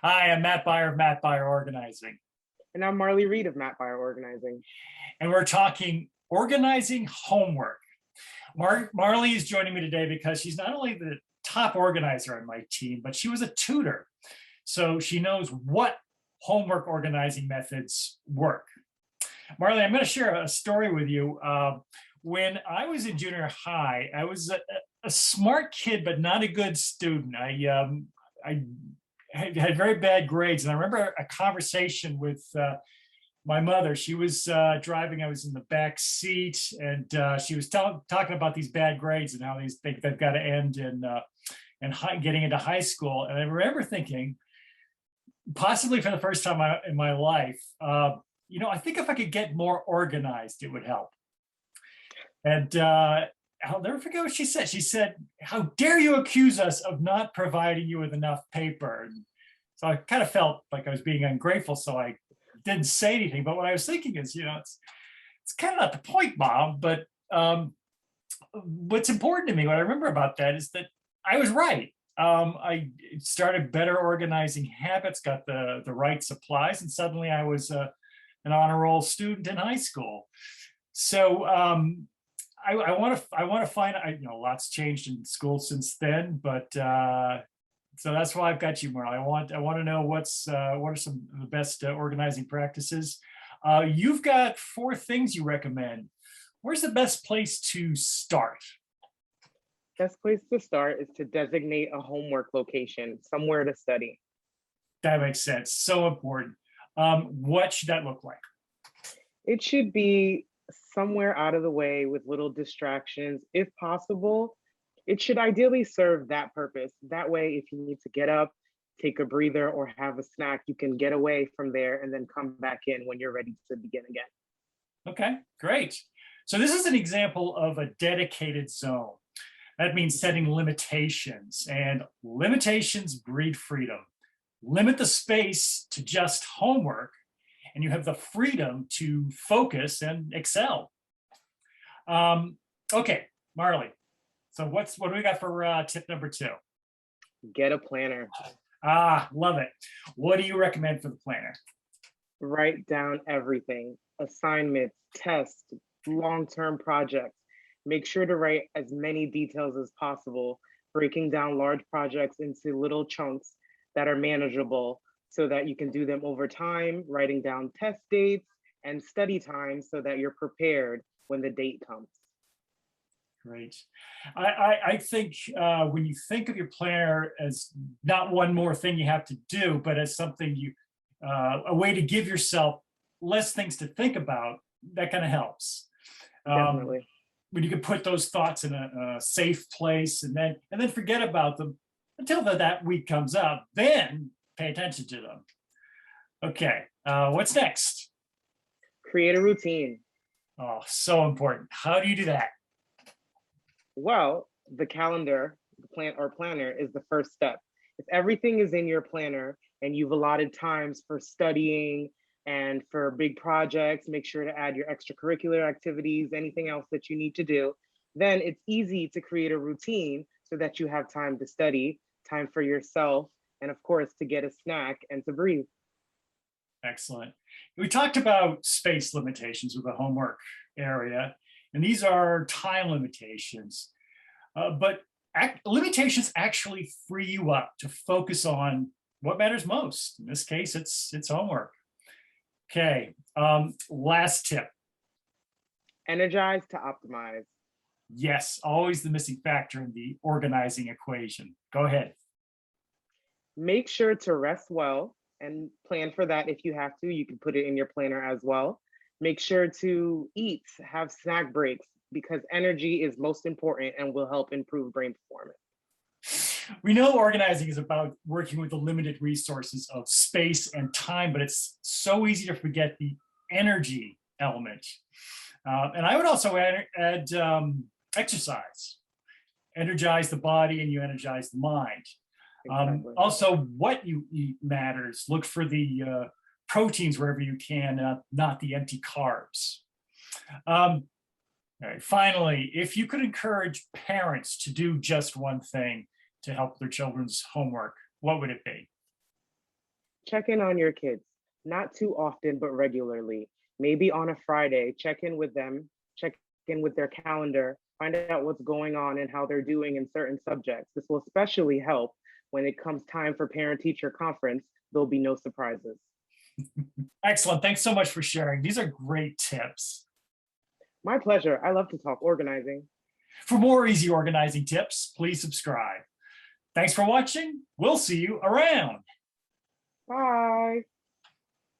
Hi, I'm Matt Byer of Matt Byer Organizing, And I'm Marlie Reid of Matt Byer Organizing. and we're talking organizing homework. Marlie is joining me today because she's not only the top organizer on my team, but she was a tutor. So she knows what homework organizing methods work. Marlie, I'm going to share a story with you. When I was in junior high, I was a smart kid, but not a good student. I had very bad grades. And I remember a conversation with my mother. She was driving, I was in the back seat, and she was talking about these bad grades and how they've got to end and getting into high school. And I remember thinking, possibly for the first time in my life, I think if I could get more organized, it would help. And I'll never forget what she said. She said, "How dare you accuse us of not providing you with enough paper?" And so I kind of felt like I was being ungrateful, so I didn't say anything. But what I was thinking is, it's kind of not the point, Mom. But what's important to me, what I remember about that is that I was right. I started better organizing habits, got the right supplies, and suddenly I was an honor roll student in high school. So I want to find, a lot's changed in school since then, but so that's why I've got you, Marla. I want to know what are some of the best organizing practices. You've got 4 things you recommend. Where's the best place to start? Best place to start is to designate a homework location, somewhere to study. That makes sense. So important. What should that look like? It should be somewhere out of the way with little distractions, if possible. It should ideally serve that purpose. That way, if you need to get up, take a breather, or have a snack, you can get away from there and then come back in when you're ready to begin again. Okay, great. So this is an example of a dedicated zone. That means setting limitations, and limitations breed freedom. Limit the space to just homework, and you have the freedom to focus and excel. Okay, Marlie. So what do we got for tip number 2? Get a planner. Love it. What do you recommend for the planner? Write down everything, assignments, tests, long-term projects. Make sure to write as many details as possible, breaking down large projects into little chunks that are manageable so that you can do them over time, writing down test dates and study time so that you're prepared when the date comes. Great. I think when you think of your planner as not one more thing you have to do, but as something a way to give yourself less things to think about, that kind of helps. Definitely. When you can put those thoughts in a safe place and then forget about them until that week comes up, then pay attention to them. Okay, what's next? Create a routine. Oh, so important. How do you do that? Well, the calendar, or planner is the first step. If everything is in your planner and you've allotted times for studying and for big projects, make sure to add your extracurricular activities, anything else that you need to do, then it's easy to create a routine so that you have time to study, time for yourself, and of course, to get a snack and to breathe. Excellent. We talked about space limitations with the homework area, and these are time limitations, but limitations actually free you up to focus on what matters most. In this case, it's homework. Okay, last tip. Energize to optimize. Yes, always the missing factor in the organizing equation. Go ahead. Make sure to rest well and plan for that. If you have to, you can put it in your planner as well. Make sure to eat, have snack breaks, because energy is most important and will help improve brain performance. We know organizing is about working with the limited resources of space and time, but it's so easy to forget the energy element. And I would also add exercise. Energize the body and you energize the mind. Exactly. Also, what you eat matters. Look for the proteins wherever you can, not the empty carbs. All right. Finally, if you could encourage parents to do just one thing to help their children's homework, what would it be? Check in on your kids, not too often, but regularly. Maybe on a Friday, check in with them, check in with their calendar, find out what's going on and how they're doing in certain subjects. This will especially help when it comes time for parent-teacher conference. There'll be no surprises. Excellent. Thanks so much for sharing. These are great tips. My pleasure. I love to talk organizing. For more easy organizing tips, please subscribe. Thanks for watching. We'll see you around. Bye.